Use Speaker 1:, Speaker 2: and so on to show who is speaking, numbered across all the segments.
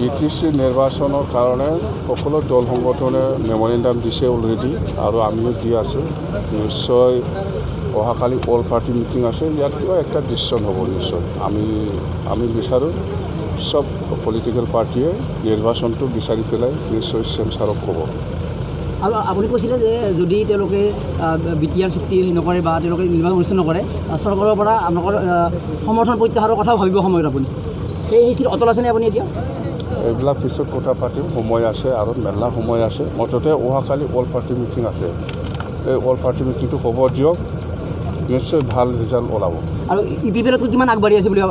Speaker 1: BTC নিৰ্বাচনৰ কাৰণে সকলো দল সংগঠনে মেমৰেণ্ডাম দিছে অলৰেডি আৰু আমিও দি আছোঁ নিশ্চয় অহাকালি অল পাৰ্টি মিটিং আছে ইয়াত কিবা একটা ডিচিশ্যন হ'ব নিশ্চয় আমি বিচাৰোঁ সব পলিটিকেল পাৰ্টিয়ে নিৰ্বাচনটো বিচাৰি পেলাই নিশ্চয় চেম ছাৰক ক'ব
Speaker 2: আৰু আপুনি কৈছিলে যে যদি তেওঁলোকে বিটিআৰ চুক্তি নকৰে বা তেওঁলোকে নিৰ্বাচন অনুষ্ঠিত নকৰে চৰকাৰৰ পৰা আপোনালোকৰ সমৰ্থন প্ৰত্যাহাৰৰ কথাও ভাবিব সময়ত আপুনি সেই স্থিতিত অটল আছেনে আপুনি এতিয়া
Speaker 1: এইবিলাক পিছত কথা পাতিম সময় আছে আৰু মেলা সময় আছে মুঠতে অহাকালি অল পাৰ্টি মিটিং আছে এই অল পাৰ্টি মিটিংটো হ'ব দিয়ক নিশ্চয় ভাল ৰিজাল্ট ওলাব
Speaker 2: আৰু ইপিপিএলতকৈ কিমান আগবাঢ়ি আছে বুলি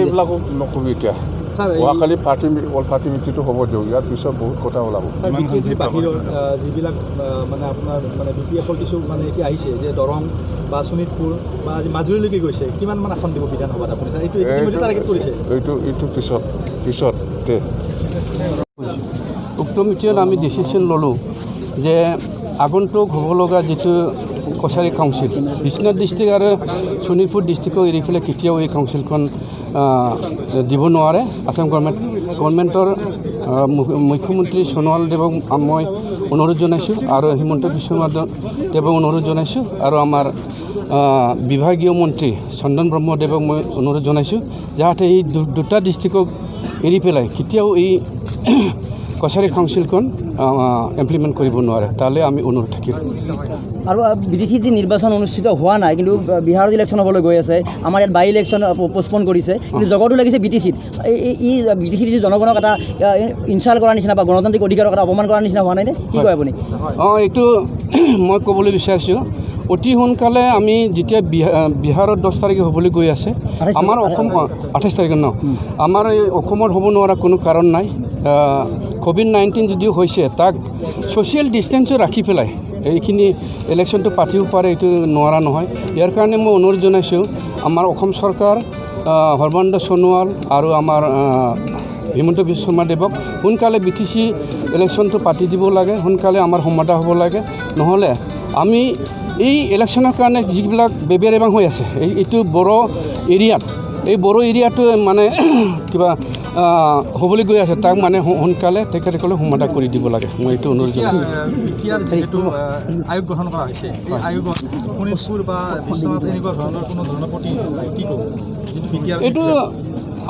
Speaker 1: এইবিলাকো নকবি এতিয়া অহাকালি অল পাৰ্টি মিটিংটো হ'ব দিয়ক ইয়াৰ পিছত বহুত কথা ওলাব
Speaker 3: বাহিৰৰ যিবিলাক মানে আপোনাৰ মানে BPF কিছু মানে এতিয়া আহিছে যে দৰং বা শোণিতপুৰ বা মাজুলীলৈকে গৈছে কিমান মান আসন দিব বিধানসভাত আপুনি এইটো টাৰ্গেট কৰিছে
Speaker 1: এইটো পিছতে
Speaker 4: উক্ত মিটিঙত আমি ডিচিশ্যন ল'লোঁ যে আগন্তুক হ'ব লগা যিটো কছাৰী কাউন্সিল বিশ্বনাথ ডিষ্ট্ৰিক্ট আৰু শোণিতপুৰ ডিষ্ট্ৰিক্টক এৰি পেলাই কেতিয়াও এই কাউন্সিলখন দিব নোৱাৰে আসাম গভৰ্ণমেণ্টৰ মুখ্যমন্ত্ৰী সোণোৱালদেৱক মই অনুৰোধ জনাইছোঁ আৰু হিমন্ত বিশ্ব দেৱক অনুৰোধ জনাইছোঁ আৰু আমাৰ বিভাগীয় মন্ত্ৰী চন্দন ব্ৰহ্মদেৱক মই অনুৰোধ জনাইছোঁ যাতে এই দুটা ডিষ্ট্ৰিক্টক এৰি পেলাই কেতিয়াও এই কছাৰী কাউন্সিলখন ইমপ্লিমেণ্ট কৰিব নোৱাৰে তালৈ আমি অনুৰোধ থাকিম
Speaker 2: আৰু বিটিচিত যি নিৰ্বাচন অনুষ্ঠিত হোৱা নাই কিন্তু বিহাৰত ইলেকশ্যন হ'বলৈ গৈ আছে আমাৰ ইয়াত বাই ইলেকশ্যন পষ্টপন কৰিছে কিন্তু জগতো লাগিছে বিটিচিত এই বিটিচিত যি জনগণক এটা ইনচাল্ট কৰাৰ নিচিনা বা গণতান্ত্ৰিক অধিকাৰক এটা অপমান কৰাৰ নিচিনা হোৱা নাই নে কি কয় আপুনি
Speaker 4: এইটো মই ক'বলৈ বিচাৰিছোঁ অতি সোনকালে আমি যেতিয়া বিহাৰত 10 তাৰিখে হ'বলৈ গৈ আছে আমাৰ অসম 28 তাৰিখে আমাৰ এই অসমত হ'ব নোৱাৰা কোনো কাৰণ নাই COVID-19 যদিও হৈছে তাক ছ'চিয়েল ডিষ্টেঞ্চো ৰাখি পেলাই এইখিনি ইলেকশ্যনটো পাতিব পাৰে এইটো নোৱাৰা নহয় ইয়াৰ কাৰণে মই অনুৰোধ জনাইছোঁ আমাৰ অসম চৰকাৰ সৰ্বানন্দ সোণোৱাল আৰু আমাৰ হিমন্ত বিশ্ব দেৱক সোনকালে BTC ইলেকশ্যনটো পাতি দিব লাগে সোনকালে আমাৰ সমাধা হ'ব লাগে নহ'লে আমি এই ইলেকশ্যনৰ কাৰণে যিবিলাক বেবেৰেবাং হৈ আছে এইটো বড়ো এৰিয়াত এই বড়ো এৰিয়াটো মানে কিবা হ'বলৈ গৈ আছে তাক মানে সোনকালে তেখেতসকলে সমাধা কৰি দিব লাগে মই এইটো অনুৰোধ জনাইছোঁ
Speaker 3: আয়োগ গঠন কৰা হৈছে এই আয়োগত শোণিতপুৰ বা বিশ্বনাথ এনেকুৱা ধৰণৰ কোনো ধৰণৰ প্ৰতি কি ক'ব
Speaker 4: এইটো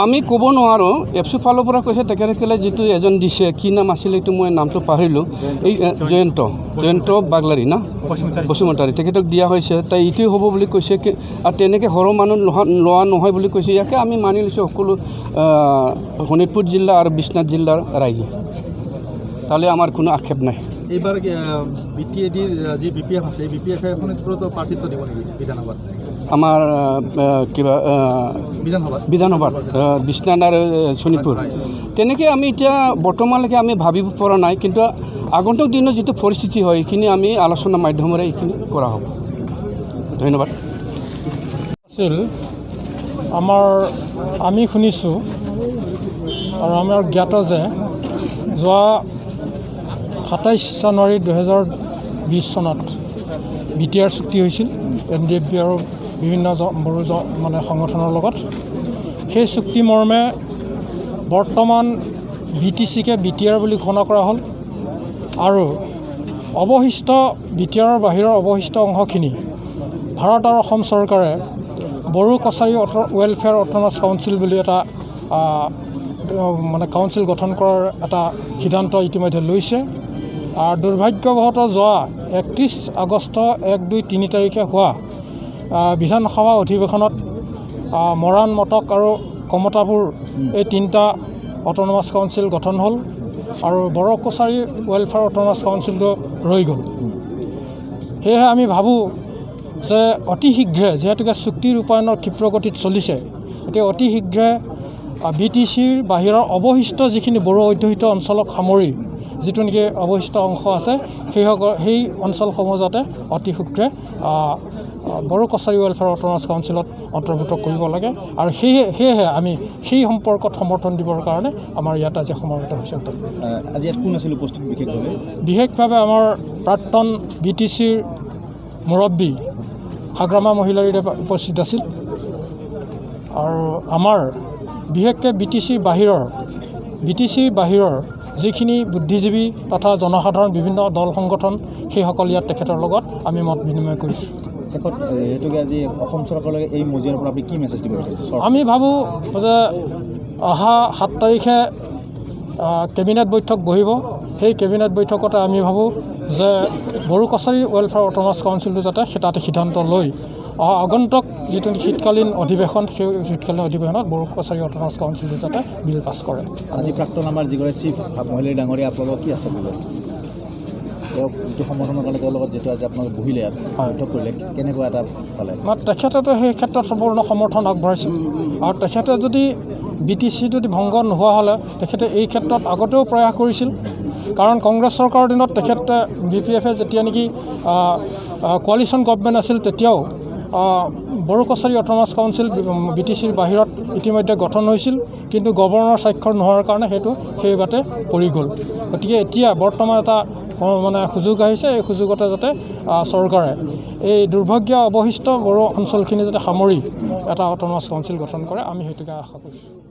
Speaker 4: আমি ক'ব নোৱাৰোঁ এফচি ফালৰ পৰা কৈছে তেখেতসকলে যিটো এজন দিছে কি নাম আছিলে এইটো মই নামটো পাহৰিলোঁ এই জয়ন্ত বাগলাৰী না বসুমতাৰী তেখেতক দিয়া হৈছে তাই এইটোৱে হ'ব বুলি কৈছে আৰু তেনেকৈ সৰহ মানুহ লোৱা নহয় বুলি কৈছে ইয়াকে আমি মানি লৈছোঁ সকলো শোণিতপুৰ জিলা আৰু বিশ্বনাথ জিলাৰ ৰাইজে তালৈ আমাৰ কোনো আক্ষেপ নাই
Speaker 3: এইবাৰ BTADৰ যি BPF আছে এই BPFে শোণিতপুৰতো প্ৰাৰ্থিত্ব দিব নেকি বিধানসভাত
Speaker 4: আমাৰ কিবা বিধানসভাত বিশ্বনাথ আৰু শোণিতপুৰ তেনেকৈ আমি এতিয়া বৰ্তমানলৈকে আমি ভাবিব পৰা নাই কিন্তু আগন্তুক দিনত যিটো পৰিস্থিতি হয় এইখিনি আমি আলোচনাৰ মাধ্যমেৰে এইখিনি কৰা হ'ব ধন্যবাদ
Speaker 5: আছিল আমি শুনিছোঁ আৰু আমাৰ জ্ঞাত যে যোৱা 27 জানুৱাৰী 2020 চনত BTR চুক্তি হৈছিল NDFB আৰু বিভিন্ন বড়ো মানে সংগঠনৰ লগত সেই চুক্তি মৰ্মে বৰ্তমান BTCকে BTR বুলি ঘোষণা কৰা হ'ল আৰু অৱশিষ্ট BTRৰ বাহিৰৰ অৱশিষ্ট অংশখিনি ভাৰত আৰু অসম চৰকাৰে Bodo Kachari welfare autonomous council বুলি এটা মানে কাউন্সিল গঠন কৰাৰ এটা সিদ্ধান্ত ইতিমধ্যে লৈছে আৰু দুৰ্ভাগ্যবশতঃ যোৱা 31 আগষ্ট 1, 2, 3 তাৰিখে হোৱা বিধানসভা অধিৱেশনত মৰাণ মটক আৰু কমতাপুৰ এই 3টা অট'নমাছ কাউন্সিল গঠন হ'ল আৰু বড়ো কছাৰী ৱেলফেয়াৰ অট'নমাছ কাউন্সিলটো ৰৈ গ'ল সেয়েহে আমি ভাবোঁ যে অতি শীঘ্ৰে যিহেতুকে চুক্তি ৰূপায়ণৰ ক্ষিপ্ৰগতিত চলিছে গতিকে অতি শীঘ্ৰে BTCৰ বাহিৰৰ অৱশিষ্ট যিখিনি বড়ো অধ্যুষিত অঞ্চলক সামৰি যিটো নেকি অৱশিষ্ট অংশ আছে সেই অঞ্চলসমূহ যাতে অতি শীঘ্ৰে বড়ো কছাৰী ৱেলফেয়াৰ অট'নমাছ কাউন্সিলত অন্তৰ্ভুক্ত কৰিব লাগে আৰু সেয়েহে আমি সেই সম্পৰ্কত সমৰ্থন দিবৰ কাৰণে আমাৰ ইয়াত আজি সমবেত হৈছোঁ
Speaker 3: আজি ইয়াত কোন আছিল উপস্থিত
Speaker 5: বিশেষভাৱে আমাৰ প্ৰাক্তন BTCৰ মুৰব্বী হাগ্ৰামা মহিলাৰীদেৱ উপস্থিত আছিল আৰু আমাৰ বিশেষকৈ BTCৰ বাহিৰৰ BTCৰ বাহিৰৰ যিখিনি বুদ্ধিজীৱী তথা জনসাধাৰণ বিভিন্ন দল সংগঠন সেইসকল ইয়াত তেখেতৰ লগত আমি মত বিনিময় কৰিছোঁ।
Speaker 6: শেষত হেতুকে আজি অসম চৰকাৰলৈ এই মজিয়াৰ পৰা আপুনি কি মেছেজ দিব বিচাৰিছে?
Speaker 5: আমি ভাবোঁ যে অহা 7 তাৰিখে কেবিনেট বৈঠক বহিব। সেই কেবিনেট বৈঠকতে আমি ভাবোঁ যে বড়ো কছাৰী ৱেলফেয়াৰ অট'নমাছ কাউন্সিলটো যাতে তাতে সিদ্ধান্ত লৈ আগন্তুক যিটো শীতকালীন অধিৱেশন সেই শীতকালীন অধিৱেশনত বড়ো কছাৰী অট'নমাছ কাউন্সিলটো যাতে বিল পাছ কৰে।
Speaker 6: আজি প্ৰাক্তন আমাৰ যিগৰাকী চিফ মহিলা ডাঙৰীয়া আপোনালোকৰ কি আছে বোলে? তেওঁক যিটো সমৰ্থনৰ কাৰণে তেওঁৰ লগত যিটো আজি আপোনালোকে বহিলে ইয়াত বৈঠক কৰিলে কেনেকুৱা এটা পালে?
Speaker 5: তেখেতেতো সেই ক্ষেত্ৰত সম্পূৰ্ণ সমৰ্থন আগবঢ়াইছিল আৰু তেখেতে যদি BTC যদি ভংগ নোহোৱা হ'লে তেখেতে এই ক্ষেত্ৰত আগতেও প্ৰয়াস কৰিছিল। কাৰণ কংগ্ৰেছ চৰকাৰৰ দিনত তেখেতে BPF যেতিয়া নেকি কোৱালিশ্যন গভৰ্ণমেণ্ট আছিল তেতিয়াও বড়ো কছাৰী অট'নমাছ কাউন্সিল BTCৰ বাহিৰত ইতিমধ্যে গঠন হৈছিল, কিন্তু গভৰ্ণৰ স্বাক্ষৰ নোহোৱাৰ কাৰণে সেইটো সেইবাতে পৰি গ'ল। গতিকে এতিয়া বৰ্তমান এটা মানে সুযোগ আহিছে, এই সুযোগতে যাতে চৰকাৰে এই দুৰ্ভাগ্য অৱশিষ্ট বড়ো অঞ্চলখিনি যাতে সামৰি এটা অট'নমাছ কাউন্সিল গঠন কৰে, আমি সেইটোকে আশা কৰিছোঁ।